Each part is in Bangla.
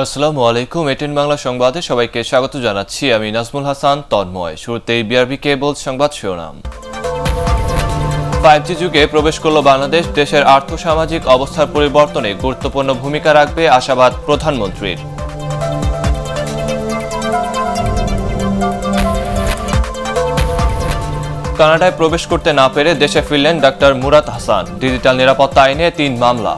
আসসালামু আলাইকুম। এটিএন বাংলা সংবাদে সবাইকে স্বাগত জানাচ্ছি। আমি নাজমুল হাসান তন্ময়। শুরুতেই বিআরবি কেবল সংবাদ শিরোনাম। 5G যুগে প্রবেশ করল বাংলাদেশ। দেশের আর্থসামাজিক অবস্থার পরিবর্তনে গুরুত্বপূর্ণ ভূমিকা রাখবে আশাবাদ প্রধানমন্ত্রীর। কানাডায় প্রবেশ করতে না পেরে দেশে ফিরলেন ডাক্তার মুরাদ হাসান। ডিজিটাল নিরাপত্তা আইনে 3 মামলা।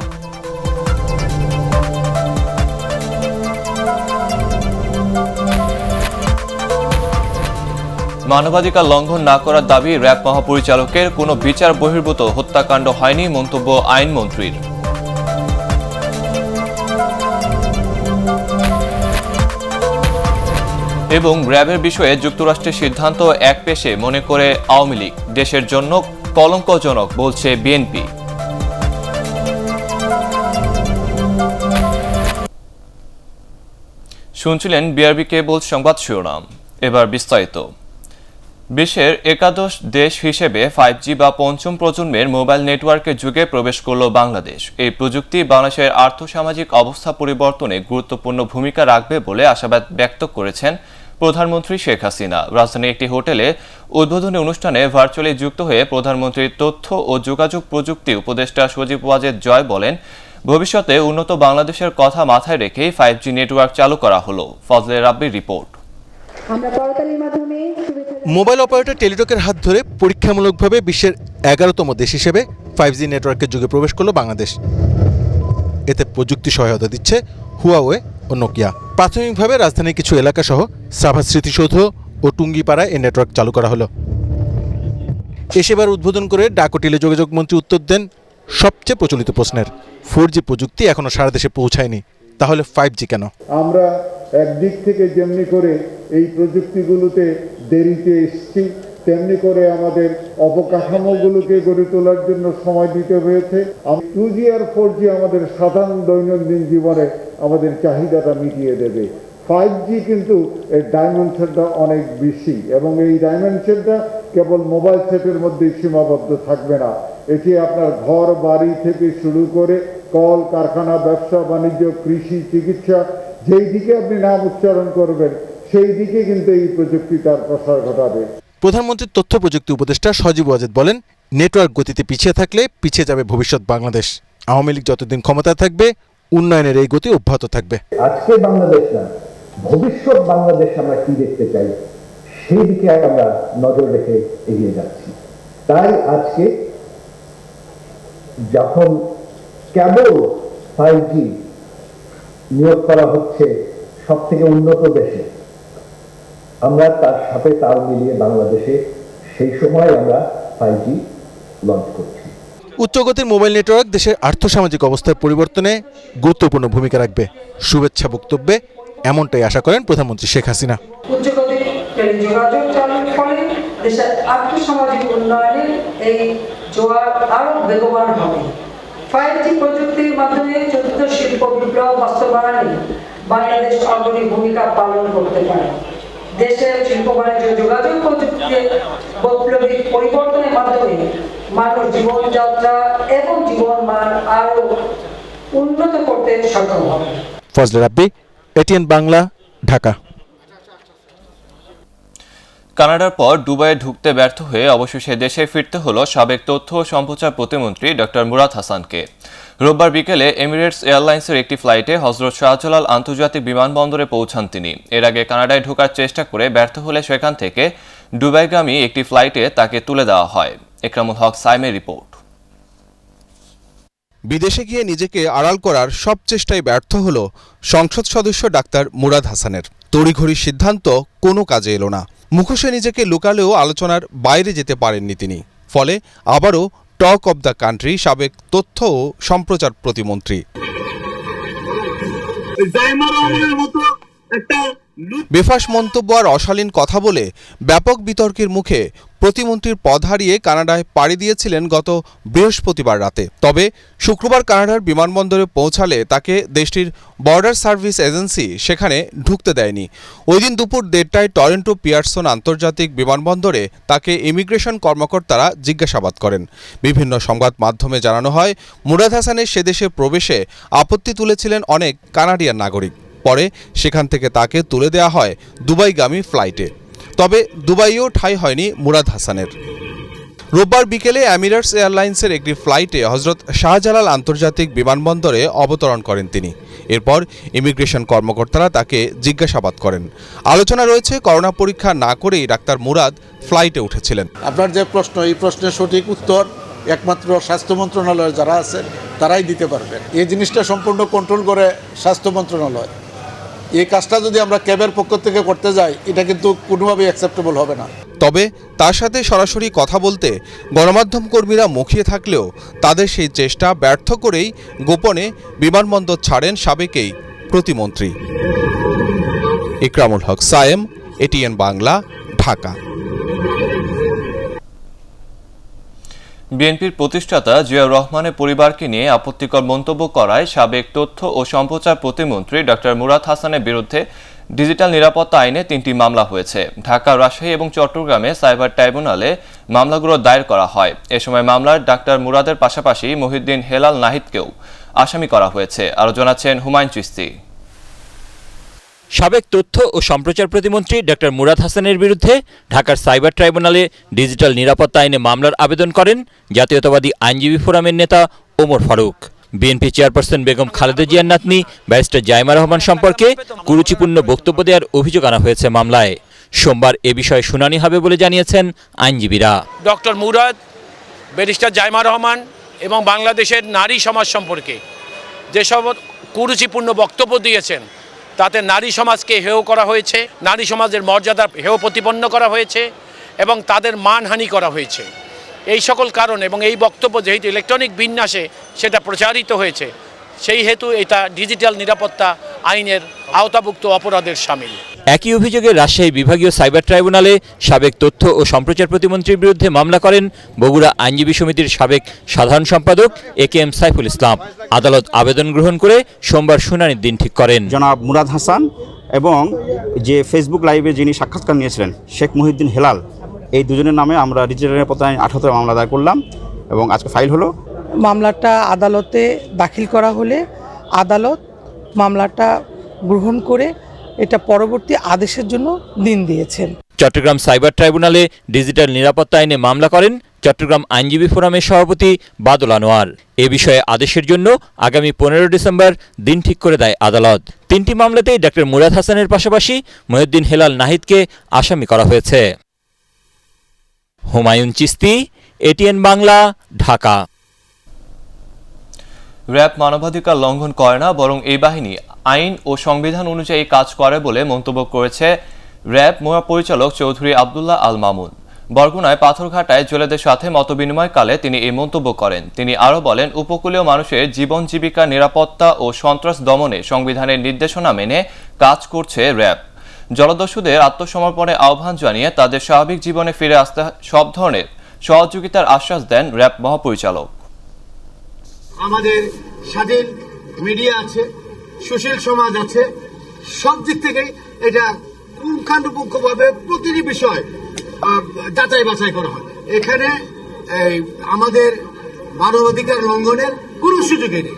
মানবাধিকার লঙ্ঘন না করার দাবি র্যাব মহাপরিচালকের। কোনো বিচার বহির্ভূত হত্যাকাণ্ড হয়নি, মন্তব্য আইনমন্ত্রীর। এবং র্যাবের বিষয়ে যুক্তরাষ্ট্রের সিদ্ধান্ত একপেশে মনে করে আওয়ামী লীগ। দেশের জন্য কলঙ্কজনক বলছে বিএনপি। শুনছিলেন বিআরবি কেবল সংবাদ শিরোনাম। এবার বিস্তারিত। বিশ্বের একাদশ দেশ হিসেবে 5G বা পঞ্চম প্রজন্মের মোবাইল নেটওয়ার্কের যুগে প্রবেশ করল বাংলাদেশ। এই প্রযুক্তি বাংলাদেশের আর্থসামাজিক অবস্থা পরিবর্তনে গুরুত্বপূর্ণ ভূমিকা রাখবে বলে আশাবাদ ব্যক্ত করেছেন প্রধানমন্ত্রী শেখ হাসিনা। রাজধানীর একটি হোটেলে উদ্বোধনী অনুষ্ঠানে ভার্চুয়ালি যুক্ত হয়ে প্রধানমন্ত্রীর তথ্য ও যোগাযোগ প্রযুক্তি উপদেষ্টা সজীব ওয়াজেদ জয় বলেন, ভবিষ্যতে উন্নত বাংলাদেশের কথা মাথায় রেখেই 5G নেটওয়ার্ক চালু করা হলো। ফজলে রাব্বির রিপোর্ট। মোবাইল অপারেটর টেলিটকের হাত ধরে পরীক্ষামূলকভাবে বিশ্বের 11তম দেশ হিসেবে 5G নেটওয়ার্কের যুগে প্রবেশ করল বাংলাদেশ। এতে প্রযুক্তি সহায়তা দিচ্ছে হুয়াওয়ে ও নোকিয়া। প্রাথমিকভাবে রাজধানীর কিছু এলাকা সহ সাভার স্মৃতিসৌধ ও টুঙ্গিপাড়ায় এই নেটওয়ার্ক চালু করা হলো। এ সেবার উদ্বোধন করে ডাক ও টেলিযোগাযোগ মন্ত্রী উত্তর দেন সবচেয়ে প্রচলিত প্রশ্নের, 4G প্রযুক্তি এখনো সারা দেশে পৌঁছায়নি, তাহলে 5G কেন? আমরা একদিক থেকে যেমনি করে এই প্রযুক্তিগুলোতে দেরিতে এসেছি, তেমনি করে আমাদের অবকাঠামোগুলোকে গড়ে তোলার জন্য সময় দিতে হয়েছে। 2G আর 4G আমাদের সাধারণ দৈনন্দিন জীবনে আমাদের চাহিদাটা মিটিয়ে দেবে। 5G কিন্তু এর ডাইমেনশনটা অনেক বেশি, এবং এই ডাইমেনশনটা কেবল মোবাইল সেটের মধ্যেই সীমাবদ্ধ থাকবে না। এটি আপনার ঘর বাড়ি থেকে শুরু করে কল কারখানা, ব্যবসা বাণিজ্য, কৃষি, চিকিৎসা, যেই দিকে আপনি নাম উচ্চারণ করবেন সেই দিকে কিন্তু এই প্রযুক্তি তার প্রসার ঘটাবে। প্রধানমন্ত্রীর তথ্য প্রযুক্তি উপদেষ্টা সজীব ওয়াজেদ বলেন, নেটওয়ার্ক গতিতে পিছিয়ে থাকলে পিছিয়ে যাবে ভবিষ্যৎ বাংলাদেশ। আওয়ামী লীগ যতদিন ক্ষমতায় থাকবে উন্নয়নের এই গতি অব্যাহত থাকবে। আজকে বাংলাদেশ না, ভবিষ্যৎ বাংলাদেশ আমরা কি দেখতে চাই সেই দিকে আমরা নজর রেখে এগিয়ে যাচ্ছি। তাই আজকে যখন কেবল 5G নিয়োগ করা হচ্ছে সব থেকে উন্নত দেশে, আমরা তার সাথে তাল মিলিয়ে বাংলাদেশে সেই সময় আমরা 5G লঞ্চ করছি। উচ্চগতির মোবাইল নেটওয়ার্ক দেশের আর্থসামাজিক অবস্থার পরিবর্তনে গুরুত্বপূর্ণ ভূমিকা রাখবে। শুভেচ্ছা বক্তব্যে এমনটাই আশা করেন প্রধানমন্ত্রী শেখ হাসিনা। উচ্চগতির টেলিযোগাযোগ চালুর ফলে দেশের আর্থসামাজিক উন্নয়নের এই জোয়ার আরো বেগবান হবে। 5G প্রযুক্তির মাধ্যমে চতুর্থ শিল্প বিপ্লব বাস্তবায়নে বাংলাদেশ অগ্রণী ভূমিকা পালন করতে পারে। দেশের শিল্প বাণিজ্য যোগাযোগ প্রযুক্তিতে বৈপ্লবিক পরিবর্তনের মাধ্যমে মানুষ জীবনযাত্রা এবং জীবনমান আরো উন্নত করতে সক্ষম হবে। ফজলে রাব্বি, এটিএন বাংলা, ঢাকা। কানাডার পর দুবাইয়ে ঢুকতে ব্যর্থ হয়ে অবশেষে দেশে ফিরতে হলো সাবেক তথ্য ও সম্প্রচার প্রতিমন্ত্রী ডক্টর মুরাদ হাসানকে। রোববার বিকেলে এমিরেটস এয়ারলাইন্সের একটি ফ্লাইটে হজরত শাহজালাল আন্তর্জাতিক বিমানবন্দরে পৌঁছান তিনি। এর আগে কানাডায় ঢোকার চেষ্টা করে ব্যর্থ হলে সেখান থেকে দুবাইগামী একটি ফ্লাইটে তাকে তুলে দেওয়া হয়। একরামুল হক সাইমের রিপোর্ট। বিদেশে গিয়ে নিজেকে আড়াল করার সব চেষ্টায় ব্যর্থ হল সংসদ সদস্য ডাক্তার মুরাদ হাসানের। তড়িঘড়ি সিদ্ধান্ত কোনো কাজে এলো না। মুখোশে নিজেকে লুকালেও আলোচনার বাইরে যেতে পারেননি তিনি। ফলে আবারও টক অব দ্য কান্ট্রি সাবেক তথ্য ও সম্প্রচার প্রতিমন্ত্রী। বেফাস মন্তব্য আর অশালীন কথা বলে ব্যাপক বিতর্কের মুখে প্রতিমন্ত্রীর পদ হারিয়ে কানাডায় পাড়ি দিয়েছিলেন গত বৃহস্পতিবার রাতে। তবে শুক্রবার কানাডার বিমানবন্দরে পৌঁছালে তাকে দেশটির বর্ডার সার্ভিস এজেন্সি সেখানে ঢুকতে দেয়নি। ওই দিন দুপুর 1:30টায় টরন্টো পিয়ারসন আন্তর্জাতিক বিমানবন্দরে তাকে ইমিগ্রেশন কর্মকর্তারা জিজ্ঞাসাবাদ করেন। বিভিন্ন সংবাদ মাধ্যমে জানানো হয়, মুরাদ হাসানের সে দেশে প্রবেশে আপত্তি তুলেছিলেন অনেক কানাডিয়ান নাগরিক। পরে সেখান থেকে তাকে তুলে দেওয়া হয় দুবাইগামী ফ্লাইটে। তবে দুবাইও ঠাঁই হয়নি মুরাদ হাসানের। রোববার বিকেলে এমিরেটস এয়ারলাইন্সের একটি ফ্লাইটে হজরত শাহজালাল আন্তর্জাতিক বিমানবন্দরে অবতরণ করেন তিনি। এরপর ইমিগ্রেশন কর্মকর্তারা তাকে জিজ্ঞাসাবাদ করেন। আলোচনা রয়েছে করোনা পরীক্ষা না করেই ডাক্তার মুরাদ ফ্লাইটে উঠেছিলেন। আপনার যে প্রশ্ন, এই প্রশ্নের সঠিক উত্তর একমাত্র স্বাস্থ্য মন্ত্রণালয়ে যারা আছেন তারাই দিতে পারবেন। এই জিনিসটা সম্পূর্ণ কন্ট্রোল করে স্বাস্থ্য মন্ত্রণালয়। এই কাজটা যদি আমরা ক্যাবের পক্ষ থেকে করতে যাই, এটা কিন্তু কোনোভাবেই অ্যাকসেপ্টেবল হবে না। তবে তার সাথে সরাসরি কথা বলতে গণমাধ্যম কর্মীরা মুখিয়ে থাকলেও তাদের সেই চেষ্টা ব্যর্থ করেই গোপনে বিমানবন্দর ছাড়েন সাবেক এই প্রতিমন্ত্রী। ইকরামুল হক সায়েম, এটিএন বাংলা, ঢাকা। বিএনপির প্রতিষ্ঠাতা জিয়াউর রহমানের পরিবারকে নিয়ে আপত্তিকর মন্তব্য করায় সাবেক তথ্য ও সম্প্রচার প্রতিমন্ত্রী ডক্টর মুরাদ হাসানের বিরুদ্ধে ডিজিটাল নিরাপত্তা আইনে 3টি মামলা হয়েছে। ঢাকা, রাজশাহী এবং চট্টগ্রামে সাইবার ট্রাইব্যুনালে মামলাগুলো দায়ের করা হয়। এ সময় মামলার ডাক্তার মুরাদের পাশাপাশি মহিউদ্দিন হেলাল নাহিদকেও আসামি করা হয়েছে। আরও জানাচ্ছেন হুমায়ুন চিশতি। সাবেক তথ্য ও সম্প্রচার প্রতিমন্ত্রী ডক্টর মুরাদ হাসানের বিরুদ্ধে ঢাকার সাইবার ট্রাইব্যুনালে ডিজিটাল নিরাপত্তা আইনে মামলার আবেদন করেন জাতীয়তাবাদী আইনজীবী ফোরামের নেতা ওমর ফারুক। বিএনপি চেয়ারপারসন বেগম খালেদা জিয়ার নাতনি ব্যারিস্টার জাইমা রহমান সম্পর্কে কুরুচিপূর্ণ বক্তব্য দেওয়ার অভিযোগ আনা হয়েছে মামলায়। সোমবার এ বিষয়ে শুনানি হবে বলে জানিয়েছেন আইনজীবীরা। ডক্টর মুরাদ, ব্যারিস্টার জাইমা রহমান এবং বাংলাদেশের নারী সমাজ সম্পর্কে যেসব কুরুচিপূর্ণ বক্তব্য দিয়েছেন, তাতে নারী সমাজকে হেয় করা হয়েছে, নারী সমাজের মর্যাদা হেয় প্রতিপন্ন করা হয়েছে এবং তাদের মানহানি করা হয়েছে। এই সকল কারণ এবং এই বক্তব্য যেহেতু ইলেকট্রনিক বিন্যাসে সেটা প্রচারিত হয়েছে, সেই হেতু এটা ডিজিটাল নিরাপত্তা আইনের আওতাভুক্ত অপরাধের শামিল। একই অভিযোগে রাজশাহী বিভাগীয় সাইবার ট্রাইব্যুনালে সাবেক তথ্য ও সম্প্রচার প্রতিমন্ত্রীর বিরুদ্ধে মামলা করেন বগুড়া আইনজীবী সমিতির সাবেক সাধারণ সম্পাদক একেএম সাইফুল ইসলাম। আদালত আবেদন গ্রহণ করে সোমবার শুনানির দিন ঠিক করেন। জনাব মুরাদ হাসান এবং যে ফেসবুক লাইভে যিনি সাক্ষাৎকার নিয়েছিলেন শেখ মহিউদ্দিন হেলাল, এই দুজনের নামে আমরা ডিজিটাল নিরাপত্তা আইন 78 মামলা দায়ের করলাম এবং আজকে ফাইল হলো। মামলাটা আদালতে দাখিল করা হলে আদালত মামলাটা গ্রহণ করে এটা পরবর্তী আদেশের জন্য দিন দিয়েছেন। চট্টগ্রাম সাইবার ট্রাইব্যুনালে ডিজিটাল নিরাপত্তা আইনে মামলা করেন চট্টগ্রাম আইনজীবী ফোরামের সভাপতি বাদল আনোয়ার। এ বিষয়ে আদেশের জন্য আগামী 15 ডিসেম্বর দিন ঠিক করে দেয় আদালত। 3টি মামলাতেই ডক্টর মুরাদ হাসানের পাশাপাশি মহিউদ্দিন হেলাল নাহিদকে আসামি করা হয়েছে। হুমায়ুন চিশতি, এটিএন বাংলা, ঢাকা। র্যাব মানবাধিকার লঙ্ঘন করে না, বরং এই বাহিনী আইন ও সংবিধান অনুযায়ী কাজ করে বলে মন্তব্য করেছে র্যাব মহাপরিচালক চৌধুরী আবদুল্লাহ আল মামুন। বরগুনায় পাথরঘাটায় জেলেদের সাথে মতবিনিময়কালে তিনি এই মন্তব্য করেন। তিনি আরও বলেন, উপকূলীয় মানুষের জীবন জীবিকা নিরাপত্তা ও সন্ত্রাস দমনে সংবিধানের নির্দেশনা মেনে কাজ করছে র্যাব। জলদস্যুদের আত্মসমর্পণে আহ্বান জানিয়ে তাদের স্বাভাবিক জীবনে ফিরে আসতে সব ধরনের সহযোগিতার আশ্বাস দেন র্যাব মহাপরিচালক। আমাদের স্বাধীন মিডিয়া আছে, সুশীল সমাজ আছে, সব দিক থেকে এটা পুঙ্খানুপুঙ্খভাবে প্রতিটি বিষয় যাচাই বাছাই করা হয়। এখানে আমাদের মানবাধিকার লঙ্ঘনের কোনো সুযোগই নেই।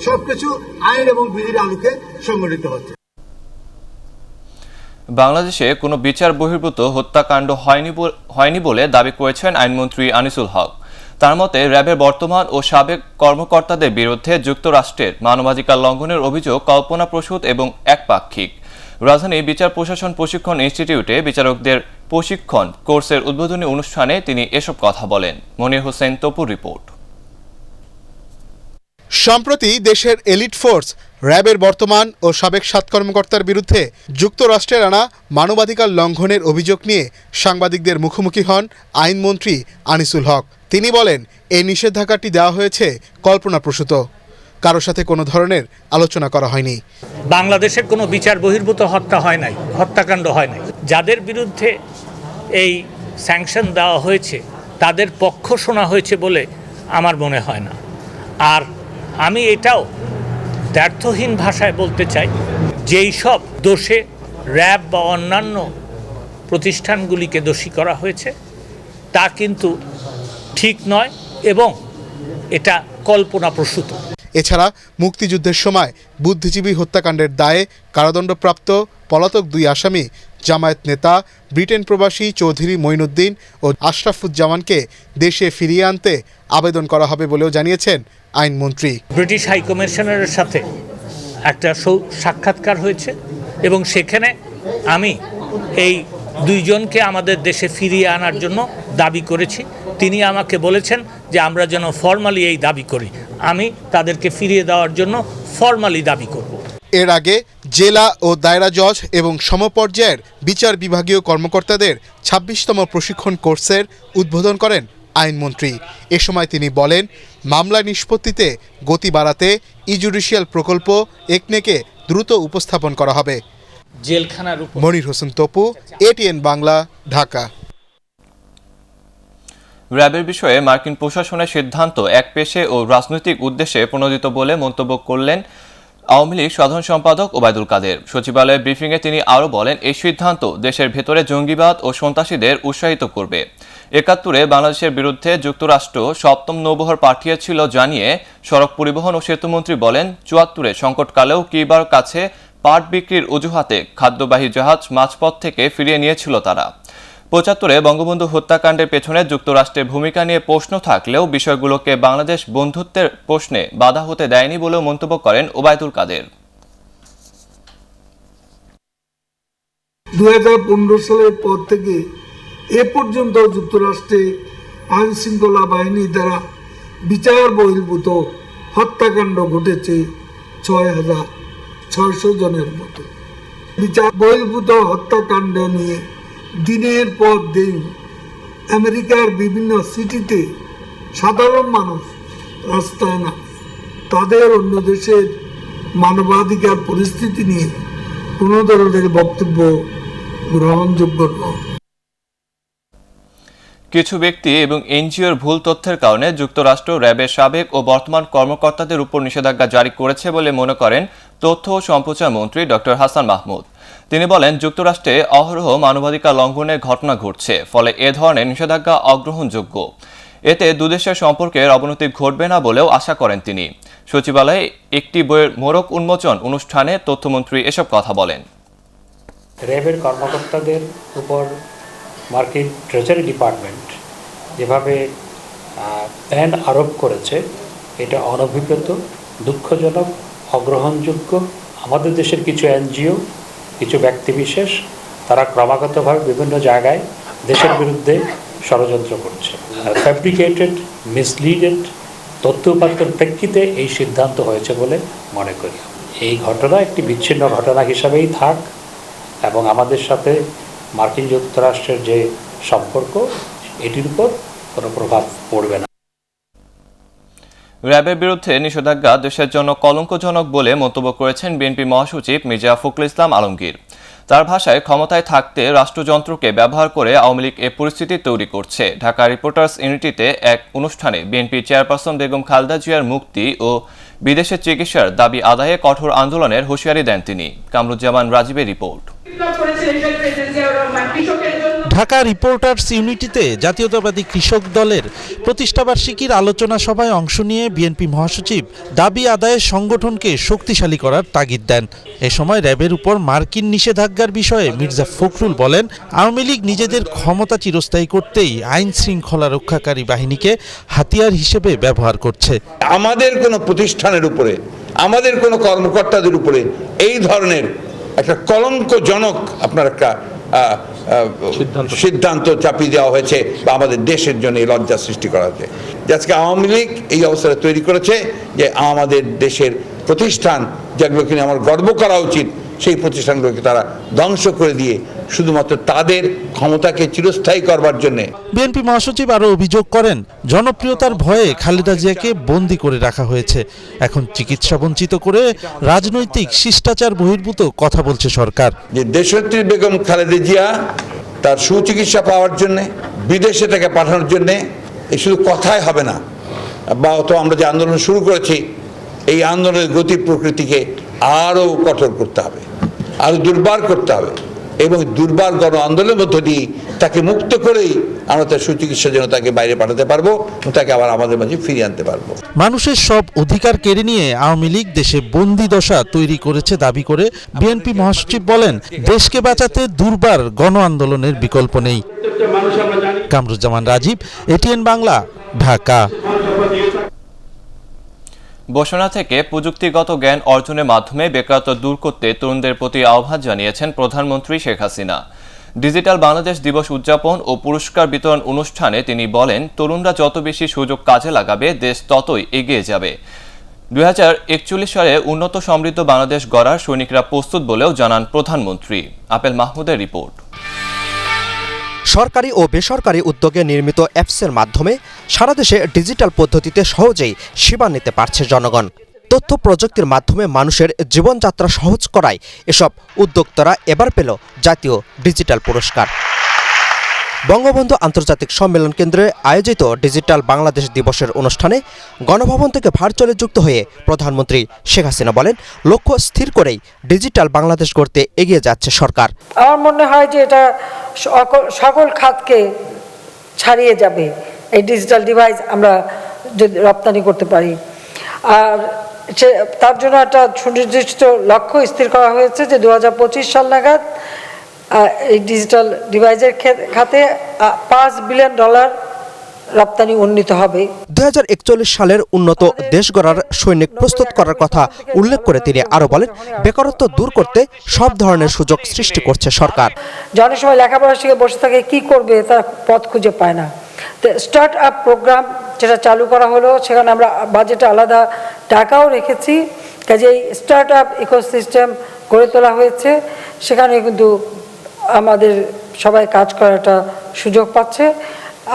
সবকিছু আইন এবং বিধির আলোকে সংগঠিত হচ্ছে। বাংলাদেশে কোনো বিচার বহির্ভূত হত্যাকাণ্ড হয়নি বলে দাবি করেছেন আইনমন্ত্রী আনিসুল হক। তার মতে, র্যাবের বর্তমান ও সাবেক কর্মকর্তাদের বিরুদ্ধে যুক্তরাষ্ট্রের মানবাধিকার লঙ্ঘনের অভিযোগ কল্পনাপ্রসূত এবং একপাক্ষিক। রাজধানী বিচার প্রশাসন প্রশিক্ষণ ইনস্টিটিউটে বিচারকদের প্রশিক্ষণ কোর্সের উদ্বোধনী অনুষ্ঠানে তিনি এসব কথা বলেন। মনির হোসেন তপুর রিপোর্ট। সম্প্রতি দেশের এলিট ফোর্স র্যাবের বর্তমান ও সাবেক 7 কর্মকর্তার বিরুদ্ধে যুক্তরাষ্ট্রের আনা মানবাধিকার লঙ্ঘনের অভিযোগ নিয়ে সাংবাদিকদের মুখোমুখি হন আইনমন্ত্রী আনিসুল হক। তিনি বলেন, এই নিষেধাজ্ঞাটি দেওয়া হয়েছে কল্পনাপ্রসূত, কারোর সাথে কোনো ধরনের আলোচনা করা হয়নি। বাংলাদেশের কোনো বিচার বহির্ভূত হত্যা হয় নাই, হত্যাকাণ্ড হয় নাই। যাদের বিরুদ্ধে এই স্যাংশন দেওয়া হয়েছে তাদের পক্ষ শোনা হয়েছে বলে আমার মনে হয় না। আর আমি এটাও দ্ব্যর্থহীন ভাষায় বলতে চাই, যেই সব দোষে র্যাব বা অন্যান্য প্রতিষ্ঠানগুলিকে দোষী করা হয়েছে তা কিন্তু ঠিক নয় এবং এটা কল্পনাপ্রসূত। এছাড়া মুক্তিযুদ্ধের সময় বুদ্ধিজীবী হত্যাকাণ্ডের দায়ে কারাদণ্ডপ্রাপ্ত পলাতক 2 আসামি জামায়াত নেতা ব্রিটেন প্রবাসী চৌধুরী মঈনুদ্দিন ও আশরাফুজ্জামানকে দেশে ফিরিয়ে আনতে আবেদন করা হবে বলেও জানিয়েছেন আইনমন্ত্রী। ব্রিটিশ হাই কমিশনারের সাথে একটা সাক্ষাৎকার হয়েছে এবং সেখানে আমি এই 2 জনকে আমাদের দেশে ফিরিয়ে আনার জন্য দাবি করেছি। তিনি আমাকে বলেছেন যে আমরা যেন ফর্মালি এই দাবি করি। আমি তাদেরকে ফিরিয়ে দেওয়ার জন্য ফর্মালি দাবি করব। এর আগে জেলা ও দায়রা জজ এবং সমপর্যায়ের বিচার বিভাগীয় কর্মকর্তাদের 26তম প্রশিক্ষণ কোর্সের উদ্বোধন করেন আইনমন্ত্রী। এ সময় তিনি বলেন, মামলা নিষ্পত্তিতে গতি বাড়াতে ই-জুডিশিয়াল প্রকল্প একনেকে দ্রুত উপস্থাপন করা হবে। জেলখানার মনির হোসেন তপু, এটিএন বাংলা, ঢাকা। র্যাবের বিষয়ে মার্কিন প্রশাসনের সিদ্ধান্ত একপেশে ও রাজনৈতিক উদ্দেশ্যে প্রণোদিত বলে মন্তব্য করলেন আওয়ামী লীগ সাধারণ সম্পাদক ওবায়দুল কাদের। সচিবালয়ের ব্রিফিংয়ে তিনি আরও বলেন, এই সিদ্ধান্ত দেশের ভেতরে জঙ্গিবাদ ও সন্ত্রাসীদের উৎসাহিত করবে। ৭১-এ বাংলাদেশের বিরুদ্ধে যুক্তরাষ্ট্র ৭ম নৌবহর পাঠিয়েছিল জানিয়ে সড়ক পরিবহন ও সেতুমন্ত্রী বলেন, ৭৪-এ সংকটকালেও কিবার কাছে পাট বিক্রির অজুহাতে খাদ্যবাহী জাহাজ মাঝপথ থেকে ফিরিয়ে নিয়েছিল তারা। ৭৫-এ বঙ্গবন্ধু হত্যাকাণ্ডের পেছনে যুক্তরাষ্ট্রের ভূমিকা নিয়ে প্রশ্ন থাকলেও বিষয়গুলোকে বাংলাদেশ বন্ধুত্বের প্রশ্নে বাধা হতে দেয়নি বলেও মন্তব্য করেন ওবায়দুল কাদের। ২০১৫ সালের পর থেকে এ পর্যন্ত যুক্তরাষ্ট্রে আইন শৃঙ্খলা বাহিনী দ্বারা বিচার বহির্ভূত হত্যাকাণ্ড ঘটেছে ৬,৬০০ জনের মতো। বিচার বহির্ভূত হত্যাকাণ্ড নিয়ে দিনের পর দিন আমেরিকার বিভিন্ন সিটিতে সাধারণ মানুষ রাস্তায় না, তাদের অন্য দেশের মানবাধিকার পরিস্থিতি নিয়ে কোনো ধরনের বক্তব্য গ্রহণযোগ্য নয়। কিছু ব্যক্তি এবং এনজিওর ভুল তথ্যের কারণে যুক্তরাষ্ট্র র্যাবের সাবেক ও বর্তমান কর্মকর্তাদের উপর নিষেধাজ্ঞা জারি করেছে বলে মনে করেন তথ্য ও সম্প্রচার মন্ত্রী ডক্টর হাসান মাহমুদ। তিনি বলেন, যুক্তরাষ্ট্রে অহরহ মানবাধিকার লঙ্ঘনের ঘটনা ঘটছে, ফলে এ ধরনের নিষেধাজ্ঞা অগ্রহণযোগ্য। এতে দুদেশের সম্পর্কের অবনতি ঘটবে না বলেও আশা করেন তিনি। সচিবালয়ে একটি বইয়ের মোড়ক উন্মোচন অনুষ্ঠানে তথ্যমন্ত্রী এসব কথা বলেন। র্যাবের কর্মকর্তাদের উপর মার্কিন ট্রেজারি ডিপার্টমেন্ট যেভাবে ব্যান আরোপ করেছে, এটা অনভিপ্রেত, দুঃখজনক, অগ্রহণযোগ্য। আমাদের দেশের কিছু এনজিও, কিছু ব্যক্তিবিশেষ তারা ক্রমাগতভাবে বিভিন্ন জায়গায় দেশের বিরুদ্ধে ষড়যন্ত্র করছে। ফ্যাব্রিকেটেড, মিসলিডেড তথ্য উপাত্তের প্রেক্ষিতে এই সিদ্ধান্ত হয়েছে বলে মনে করি। এই ঘটনা একটি বিচ্ছিন্ন ঘটনা হিসাবেই থাক এবং আমাদের সাথে মার্কিন যুক্তরাষ্ট্রের যে সম্পর্ক, এটির উপর কোনো প্রভাব পড়বে না। র্যাবের বিরুদ্ধে নিষেধাজ্ঞা দেশের জন্য কলঙ্কজনক বলে মন্তব্য করেছেন বিএনপি মহাসচিব মির্জা ফখরুল ইসলাম আলমগীর। তার ভাষায়, ক্ষমতায় থাকতে রাষ্ট্রযন্ত্রকে ব্যবহার করে আওয়ামী লীগ এ পরিস্থিতি তৈরি করছে। ঢাকা রিপোর্টার্স ইউনিটিতে এক অনুষ্ঠানে বিএনপি চেয়ারপারসন বেগম খালেদা জিয়ার মুক্তি ও বিদেশে চিকিৎসার দাবি আদায়ে কঠোর আন্দোলনের হুঁশিয়ারি দেন তিনি। কামরুজ্জামান রাজীবের রিপোর্ট। ঢাকা রিপোর্টার্স ইউনিটিতে জাতীয়তাবাদী কৃষক দলের প্রতিষ্ঠাবার্ষিকীর আলোচনা সভায় অংশ নিয়ে বিএনপি মহাসচিব দাবি আদায়ে সংগঠনকে শক্তিশালী করার তাগিদ দেন। এ সময় র্যাবের উপর মার্কিন নিষেধাজ্ঞার বিষয়ে মির্জা ফখরুল বলেন, আওয়ামী লীগ নিজেদের ক্ষমতা চিরস্থায়ী করতেই আইন শৃঙ্খলা রক্ষাকারী বাহিনীকে হাতিয়ার হিসেবে ব্যবহার করছে। আমাদের কোনো প্রতিষ্ঠানের উপরে, আমাদের কোনো কর্মকর্তাদের উপরে এই ধরনের একটা কলঙ্কজনক আপনার একটা সিদ্ধান্ত চাপিয়ে দেওয়া হয়েছে বা আমাদের দেশের জন্য এই লজ্জা সৃষ্টি করা হয়েছে। আজকে আওয়ামী লীগ এই অবস্থাটা তৈরি করেছে যে আমাদের দেশের প্রতিষ্ঠান যেগুলোকে নিয়ে আমার গর্ব করা উচিত, সেই প্রতিষ্ঠানগুলোকে তারা ধ্বংস করে দিয়ে শুধুমাত্র তাদের ক্ষমতাকে চিরস্থায়ী করবার জন্য। বিএনপি মহাসচিব আরও অভিযোগ করেন, জনপ্রিয়তার ভয়ে খালেদা জিয়াকে বন্দী করে রাখা হয়েছে। এখন চিকিৎসা বঞ্চিত করে রাজনৈতিক শিষ্টাচার বহির্ভূত কথা বলছে সরকার। যে দেশনেত্রী বেগম খালেদা জিয়া তার সুচিকিৎসা পাওয়ার জন্য বিদেশে তাকে পাঠানোর জন্য এই শুধু কথাই হবে না, বা তো আমরা যে আন্দোলন শুরু করেছি, এই আন্দোলনের গতি প্রকৃতিকে আরও কঠোর করতে হবে, আরও দুর্বার করতে হবে। এবং দুর্বার গণ আন্দোলনের মধ্য দিয়ে তাকে মুক্ত করেই আমরা তার সুচিকিৎসার জন্য তাকে বাইরে পাঠাতে পারবো এবং তাকে আবার আমাদের মাঝে ফিরিয়ে আনতে পারবো। মানুষের সব অধিকার কেড়ে নিয়ে আওয়ামী লীগ দেশে বন্দি দশা তৈরি করেছে দাবি করে বিএনপি মহাসচিব বলেন, দেশকে বাঁচাতে দুর্বার গণ আন্দোলনের বিকল্প নেই। কামরুজ্জামান রাজীব, এটিএন বাংলা, ঢাকা। বসুনা থেকে প্রযুক্তিগত জ্ঞান অর্জনের মাধ্যমে বেকারত্ব দূর করতে তরুণদের প্রতি আহ্বান জানিয়েছেন প্রধানমন্ত্রী শেখ হাসিনা। ডিজিটাল বাংলাদেশ দিবস উদযাপন ও পুরস্কার বিতরণ অনুষ্ঠানে তিনি বলেন, তরুণরা যত বেশি সুযোগ কাজে লাগাবে দেশ ততই এগিয়ে যাবে। 2041 সালে উন্নত সমৃদ্ধ বাংলাদেশ গড়ার সৈনিকরা প্রস্তুত বলেও জানান প্রধানমন্ত্রী। আপেল মাহমুদের রিপোর্ট। সরকারি ও বেসরকারি উদ্যোগে নির্মিত অ্যাপসের মাধ্যমে সারা দেশে ডিজিটাল পদ্ধতিতে সহজেই সেবা নিতে পারছে জনগণ। তথ্য প্রযুক্তির মাধ্যমে মানুষের জীবনযাত্রা সহজ করায় এসব উদ্যোক্তারা এবার পেল জাতীয় ডিজিটাল পুরস্কার। বঙ্গবন্ধু আন্তর্জাতিক সম্মেলন কেন্দ্রে আয়োজিত ডিজিটাল বাংলাদেশ দিবসের অনুষ্ঠানে গণভবন থেকে ভার্চুয়ালি যুক্ত হয়ে প্রধানমন্ত্রী শেখ হাসিনা বলেন, লক্ষ্য স্থির করেই ডিজিটাল বাংলাদেশ গড়তে এগিয়ে যাচ্ছে সরকার। আমার মনে হয় যে এটা সকল খাতকে ছাড়িয়ে যাবে এই ডিজিটাল ডিভাইস আমরা যদি রপ্তানি করতে পারি। আর তার জন্য একটা সুনির্দিষ্ট লক্ষ্য স্থির করা হয়েছে যে 2025 সাল নাগাদ এই ডিজিটাল ডিভাইসের খাতে $5 বিলিয়ন রপ্তানি উন্নীত হবে। 2041 সালের উন্নত দেশ গড়ার সৈনিক প্রস্তুত করার কথা উল্লেখ করে তিনি আরো বলেন, বেকারত্ব দূর করতে সব ধরনের সুযোগ সৃষ্টি করছে সরকার। অনেক সময় লেখাপড়া শিখে বসে থাকে, কি করবে তার পথ খুঁজে পায় না। তো স্টার্ট আপ প্রোগ্রাম যেটা চালু করা হলো, সেখানে আমরা বাজেটে আলাদা টাকাও রেখেছি। কাজেই স্টার্ট আপ ইকোসিস্টেম গড়ে তোলা হয়েছে, সেখানে কিন্তু আমাদের সবাই কাজ করাটা সুযোগ পাচ্ছে,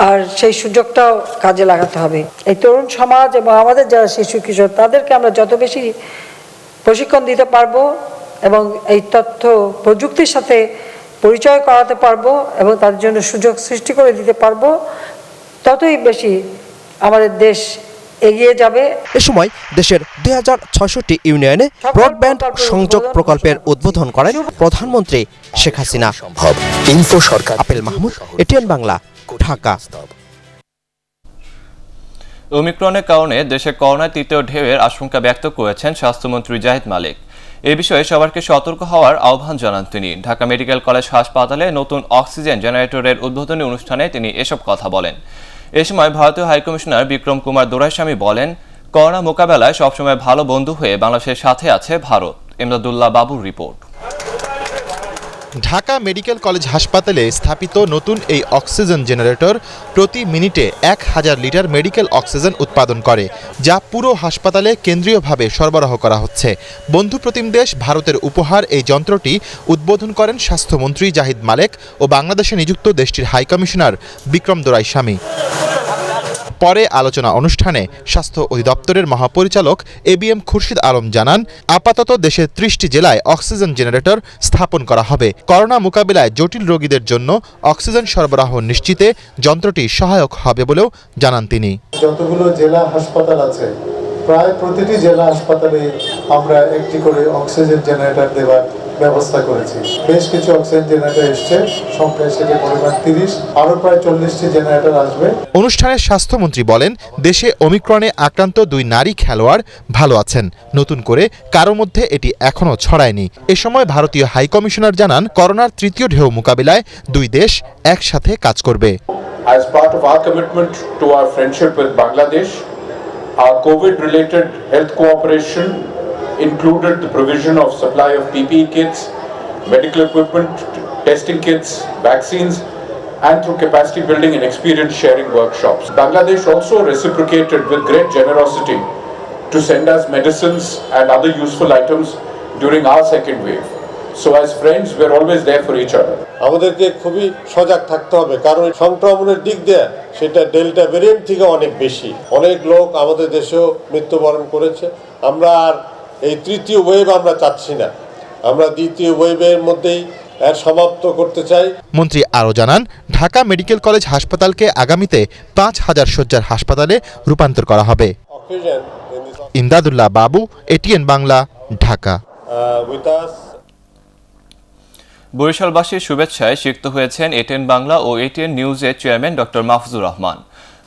আর সেই সুযোগটাও কাজে লাগাতে হবে। এই তরুণ সমাজ এবং আমাদের যারা শিশু কিশোর তাদেরকে আমরা যত বেশি প্রশিক্ষণ দিতে পারবো এবং এই তথ্য প্রযুক্তির সাথে পরিচয় করাতে পারবো এবং তাদের জন্য সুযোগ সৃষ্টি করে দিতে পারবো, ততই বেশি আমাদের দেশ এগিয়ে যাবে। এ সময় দেশের 2660 ইউনিয়নে ব্রডব্যান্ড সংযোগ প্রকল্পের উদ্বোধন করেন প্রধানমন্ত্রী শেখ হাসিনা। আপেল মাহমুদ, এটিএন বাংলা, ঢাকা। ওমিক্রনের কারণে দেশে করোনার তৃতীয় ঢেউয়ের আশঙ্কা ব্যক্ত করেছেন স্বাস্থ্যমন্ত্রী জাহিদ মালিক। এ বিষয়ে সবাইকে সতর্ক হওয়ার আহ্বান জানান তিনি। ঢাকা মেডিকেল কলেজ হাসপাতালে নতুন অক্সিজেন জেনারেটরের উদ্বোধনী অনুষ্ঠানে তিনি এসব কথা বলেন। এ সময় ভারতীয় হাইকমিশনার বিক্রম কুমার দোরাইস্বামী বলেন, করোনা মোকাবেলায় সবসময় ভালো বন্ধু হয়ে বাংলাদেশের সাথে আছে ভারত। ইমদাদুল্লাহ বাবুর রিপোর্ট। ঢাকা মেডিকেল কলেজ হাসপাতালে স্থাপিত নতুন এই অক্সিজেন জেনারেটর প্রতি মিনিটে 1000 লিটার মেডিকেল অক্সিজেন উৎপাদন করে, যা পুরো হাসপাতালে কেন্দ্রীয়ভাবে সরবরাহ করা হচ্ছে। বন্ধুপ্রতিম দেশ ভারতের উপহার এই যন্ত্রটি উদ্বোধন করেন স্বাস্থ্যমন্ত্রী জাহিদ মালেক ও বাংলাদেশে নিযুক্ত দেশটির হাইকমিশনার বিক্রম দোরাইস্বামী। পরে আলোচনা অনুষ্ঠানে স্বাস্থ্য অধিদপ্তরের মহাপরিচালক এবিএম খুরশিদ আলম জানান, আপাতত দেশের 30টি জেলায় অক্সিজেন জেনারেটর স্থাপন করা হবে। করোনা মোকাবিলায় জটিল রোগীদের জন্য অক্সিজেন সরবরাহ নিশ্চিতে যন্ত্রটি সহায়ক হবে বলেও জানান তিনি। যতগুলো জেলা হাসপাতাল আছে, প্রায় প্রতিটি জেলা হাসপাতালে আমরা একটি করে অক্সিজেন জেনারেটর দেওয়ার ব্যবস্থা করেছি। বেশ কিছু অক্সিজেন জেনারেটর এসছে, সংখ্যায় সেটি পরিমাণ 30, আরো প্রায় 40টি জেনারেটর আসবে। অনুষ্ঠানে স্বাস্থ্যমন্ত্রী বলেন, দেশে ওমিক্রনে আক্রান্ত 2 নারী খেলোয়াড় ভালো আছেন। নতুন করে কারো মধ্যে এটি এখনো ছড়ায়নি। এ সময় ভারতীয় হাইকমিশনার জানান, করোনার তৃতীয় ঢেউ মোকাবিলায় 2 দেশ একসাথে কাজ করবে। As part of our commitment to our friendship with Bangladesh, our COVID-related health cooperation included the provision of supply of PPE kits, medical equipment, testing kits, vaccines, and through capacity building and experience sharing workshops. Bangladesh also reciprocated with great generosity to send us medicines and other useful items during our second wave. So as friends, we're always there for each other. আমাদেরকে খুবই সজাগ থাকতে হবে, কারণ সংক্রমণের দিক দিয়ে সেটা ডেল্টা ভেরিয়েন্ট থেকে অনেক বেশি। অনেক লোক আমাদের দেশেও মৃত্যুবরণ করেছে। আমরা আর এই তৃতীয় ওয়েভ আমরা চাচ্ছি না, আমরা দ্বিতীয় ওয়েভের মধ্যেই এর সমাপ্ত করতে চাই। মন্ত্রী আরও জানান, ঢাকা মেডিকেল কলেজ হাসপাতালকে আগামীতে 5000 শয্যার হাসপাতালে রূপান্তর করা হবে। ইমদাদুল্লাহ বাবু, এটিএন বাংলা, ঢাকা। বরিশালবাসীর শুভেচ্ছায় সিক্ত হয়েছেন এটিএন বাংলা ও এটিএন নিউজের চেয়ারম্যান ডক্টর মাহফুজুর রহমান।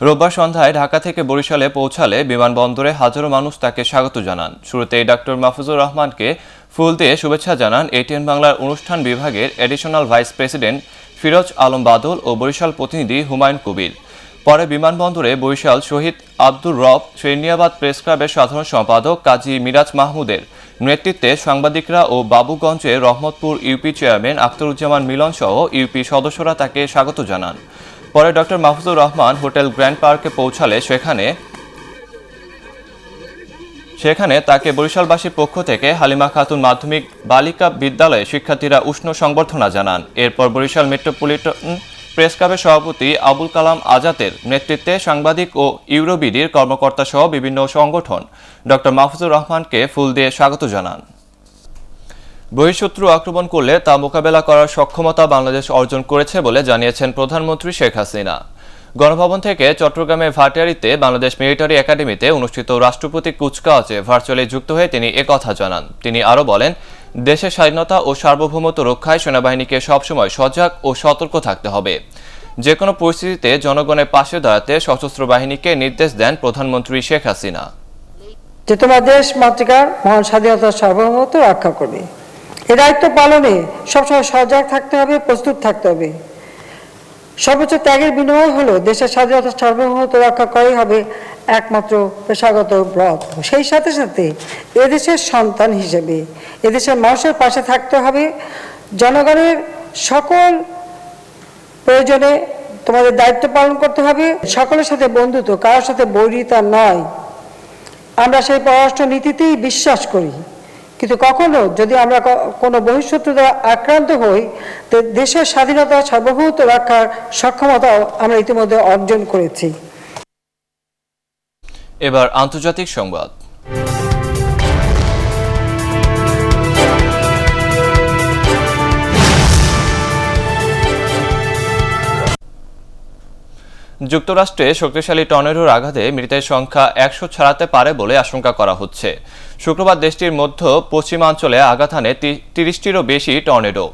রোববার সন্ধ্যায় ঢাকা থেকে বরিশালে পৌঁছালে বিমানবন্দরে হাজারো মানুষ তাকে স্বাগত জানান। শুরুতেই ডক্টর মাহফুজুর রহমানকে ফুল দিয়ে শুভেচ্ছা জানান এটিএন বাংলার অনুষ্ঠান বিভাগের additional vice president Firoz Alam Badal ও বরিশাল প্রতিনিধি হুমায়ুন কবির। পরে বিমানবন্দরে বরিশাল শহীদ আব্দুর রব শেরনিয়াবাদ প্রেস ক্লাবের সাধারণ সম্পাদক কাজী মিরাজ মাহমুদের নেতৃত্বে সাংবাদিকরা ও বাবুগঞ্জের রহমতপুর ইউপি চেয়ারম্যান আখতারুজ্জামান মিলন সহ ইউপি সদস্যরা তাকে স্বাগত জানান। পরে doctor Mahfuzur Rahman hotel grand পার্কে পৌঁছালে সেখানে তাকে বরিশালবাসীর পক্ষ থেকে হালিমা খাতুন মাধ্যমিক বালিকা বিদ্যালয়ে শিক্ষার্থীরা উষ্ণ সংবর্ধনা জানান। এরপর বরিশাল মেট্রোপলিটন প্রেস ক্লাবের সভাপতি আবুল কালাম আজাদের নেতৃত্বে সাংবাদিক ও ইউরোবিডির কর্মকর্তা সহ বিভিন্ন সংগঠন ডক্টর মাহফুজুর রহমানকে ফুল দিয়ে স্বাগত জানান। বহিঃশত্রু আক্রমণ করলে তা মোকাবেলা করার সক্ষমতা বাংলাদেশ অর্জন করেছে বলে জানিয়েছেন প্রধানমন্ত্রী শেখ হাসিনা। গণভবন থেকে চট্টগ্রামের ভাটিয়ারীতে বাংলাদেশ মিলিটারি একাডেমিতে অনুষ্ঠিত রাষ্ট্রপতি কুচকাওয়াজে ভার্চুয়ালি যুক্ত হয়ে তিনি একথা জানান। তিনি আরও বলেন, দেশের স্বাধীনতা ও সার্বভৌমত্ব রক্ষায় সেনাবাহিনীকে সবসময় সজাগ ও সতর্ক থাকতে হবে। যে কোনো পরিস্থিতিতে জনগণের পাশে দাঁড়াতে সশস্ত্র বাহিনীকে নির্দেশ দেন প্রধানমন্ত্রী শেখ হাসিনা। যে তোমার দেশ মাতৃকার মহান স্বাধীনতার সার্বভৌমত্ব রক্ষা করবে। এই দায়িত্ব পালনে সবসময় সজাগ থাকতে হবে, প্রস্তুত থাকতে হবে। সর্বোচ্চ ত্যাগের বিনিময় হলো দেশের স্বাধীনতা সার্বভৌমত্ব রক্ষা করাই হবে একমাত্র পেশাগত ব্রত। সেই সাথে সাথে এদেশের সন্তান হিসেবে এদেশের মানুষের পাশে থাকতে হবে। জনগণের সকল প্রয়োজনে তোমাদের দায়িত্ব পালন করতে হবে। সকলের সাথে বন্ধুত্ব, কারোর সাথে বৈরিতা নয়। আমরা সেই পররাষ্ট্র নীতিতেই বিশ্বাস করি, কিন্তু কখনো যদি আমরা কোনো বহিঃশত্রু দ্বারা আক্রান্ত হই, তো দেশের স্বাধীনতা সার্বভৌমত্ব রক্ষার সক্ষমতাও আমরা ইতিমধ্যে অর্জন করেছি। এবার আন্তর্জাতিক সংবাদ। যুক্তরাষ্ট্রে শক্তিশালী টর্নেডোর আঘাতে মৃতের সংখ্যা 100 ছাড়াতে পারে বলে আশঙ্কা করা হচ্ছে। শুক্রবার দেশটির মধ্য পশ্চিমাঞ্চলে আঘাত হানে 30টিরও বেশি টর্নেডো।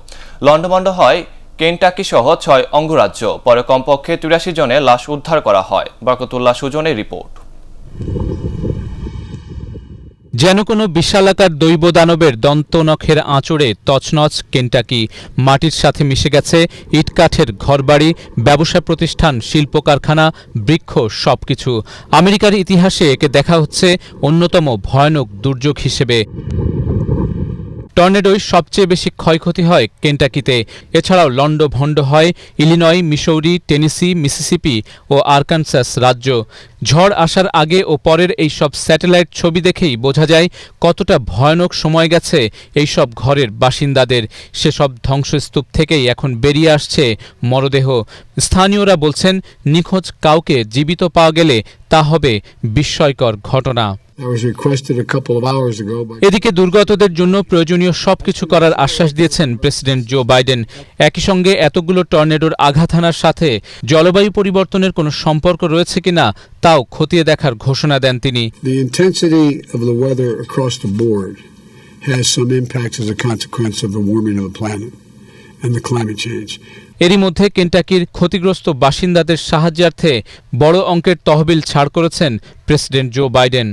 লন্ডভন্ড হয় কেনটাকি সহ 6 অঙ্গরাজ্য। পরে কমপক্ষে 83 জনের লাশ উদ্ধার করা হয়। বরকতুল্লাহ সুজনের রিপোর্ট। যেন কোনো বিশালাকার দৈব দানবের দন্তনখের আঁচড়ে তছনছ কেনটাকি। মাটির সাথে মিশে গেছে ইটকাঠের ঘরবাড়ি, ব্যবসা প্রতিষ্ঠান, শিল্প কারখানা, বৃক্ষ, সবকিছু। আমেরিকার ইতিহাসে একে দেখা হচ্ছে অন্যতম ভয়ানক দুর্যোগ হিসেবে। টর্নেডোয় সবচেয়ে বেশি ক্ষয়ক্ষতি হয় কেনটাকিতে। এছাড়াও লন্ডভন্ড হয় ইলিনয়, মিসৌরি, টেনেসি, মিসিসিপি ও আরকানসাস রাজ্য। ঝড় আসার আগে ও পরের এই সব স্যাটেলাইট ছবি দেখেই বোঝা যায় কতটা ভয়ানক সময় গেছে এই সব ঘরের বাসিন্দাদের। সেসব ধ্বংসস্তূপ থেকেই এখন বেরিয়ে আসছে মরদেহ। স্থানীয়রা বলছেন, নিখোঁজ কাউকে জীবিত পাওয়া গেলে তা হবে বিস্ময়কর ঘটনা। এদিকে দুর্গতদের জন্য প্রয়োজনীয় সবকিছু করার আশ্বাস দিয়েছেন প্রেসিডেন্ট জো বাইডেন। একই সঙ্গে এতগুলো টর্নেডোর আঘাত হানার সাথে জলবায়ু পরিবর্তনের কোনো সম্পর্ক রয়েছে কিনা তাও খতিয়ে দেখার ঘোষণা দেন তিনি। The intensity of the weather across the board has some impacts as a consequence of the warming of the planet and the climate change. এরই মধ্যে কেনটাকির ক্ষতিগ্রস্ত বাসিন্দাদের সাহায্যার্থে বড় অঙ্কের তহবিল ছাড় করেছেন president Joe Biden.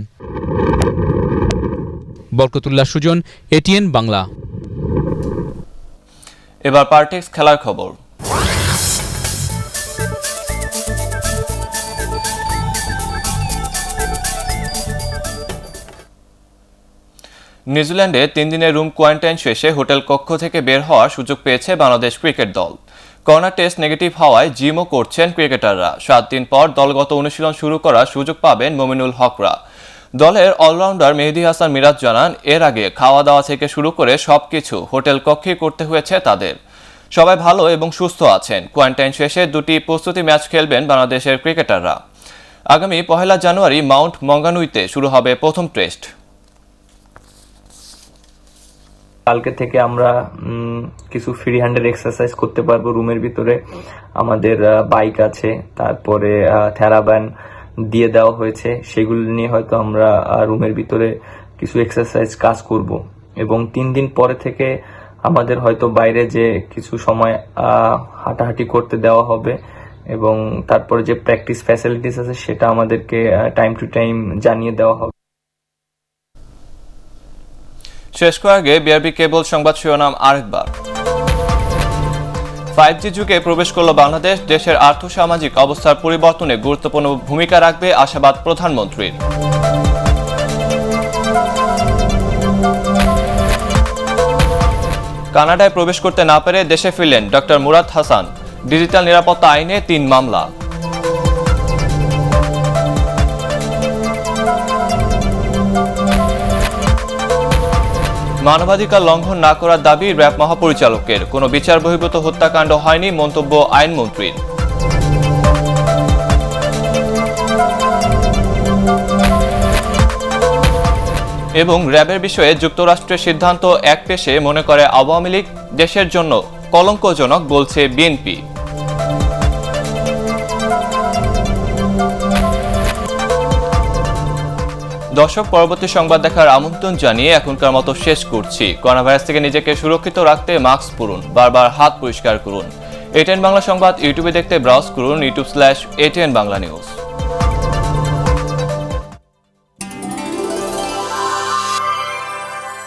Barkatullah Sujan, ATN Bangla. এবার পার্টিক্স খেলার খবর। নিউজিল্যান্ডে 3 দিনের রুম কোয়ারেন্টাইন শেষে হোটেল কক্ষ থেকে বের হওয়ার সুযোগ পেয়েছে বাংলাদেশ ক্রিকেট দল। করোনা টেস্ট নেগেটিভ হওয়ায় জিমও করছেন ক্রিকেটাররা। 7 দিন পর দলগত অনুশীলন শুরু করার সুযোগ পাবেন মমিনুল হকরা। দলের অলরাউন্ডার মেহেদী হাসান মিরাজ জানান, এর আগে খাওয়া দাওয়া থেকে শুরু করে সবকিছু হোটেল কক্ষেই করতে হয়েছে তাদের। সবাই ভালো এবং সুস্থ আছেন। কোয়ারেন্টাইন শেষে 2টি প্রস্তুতি ম্যাচ খেলবেন বাংলাদেশের ক্রিকেটাররা। আগামী 1 জানুয়ারি মাউন্ট মঙ্গানুইতে শুরু হবে প্রথম টেস্ট। কালকে থেকে আমরা কিছু ফ্রি হ্যান্ডের এক্সারসাইজ করতে পারবো রুমের ভিতরে। আমাদের বাইক আছে, তারপরে থেরাব্যান দিয়ে দেওয়া হয়েছে, সেগুলো নিয়ে হয়তো আমরা রুমের ভিতরে কিছু এক্সারসাইজ কাজ করব। এবং 3 দিন পরে থেকে আমাদের হয়তো বাইরে যে কিছু সময় হাঁটাহাঁটি করতে দেওয়া হবে এবং তারপরে যে প্র্যাকটিস ফ্যাসিলিটিস আছে সেটা আমাদেরকে টাইম টু টাইম জানিয়ে দেওয়া হবে। শেষ করার আগে বিআরবি কেবল সংবাদ শিরোনাম আরেকবার। 5G যুগে প্রবেশ করল বাংলাদেশ, দেশের আর্থসামাজিক অবস্থার পরিবর্তনে গুরুত্বপূর্ণ ভূমিকা রাখবে আশাবাদ প্রধানমন্ত্রীর। কানাডায় প্রবেশ করতে না পেরে দেশে ফিরলেন ডক্টর মুরাদ হাসান, ডিজিটাল নিরাপত্তা আইনে 3 মামলা। মানবাধিকার লঙ্ঘন না করার দাবি র্যাব মহাপরিচালকের, কোনো বিচার বহির্ভূত হত্যাকাণ্ড হয়নি মন্তব্য আইনমন্ত্রীর। এবং র্যাবের বিষয়ে যুক্তরাষ্ট্রের সিদ্ধান্ত একপেশে মনে করে আওয়ামী লীগ, দেশের জন্য কলঙ্কজনক বলছে বিএনপি। দর্শক, পরবর্তী সংবাদ দেখার আমন্ত্রণ জানিয়ে এখনকার মতো শেষ করছি। করোনা ভাইরাস থেকে নিজেকে সুরক্ষিত রাখতে মাস্ক পরুন, বারবার হাত পরিষ্কার করুন। এটিএন বাংলা সংবাদ ইউটিউবে দেখতে ব্রাউজ করুন youtube/ATN বাংলা নিউজ।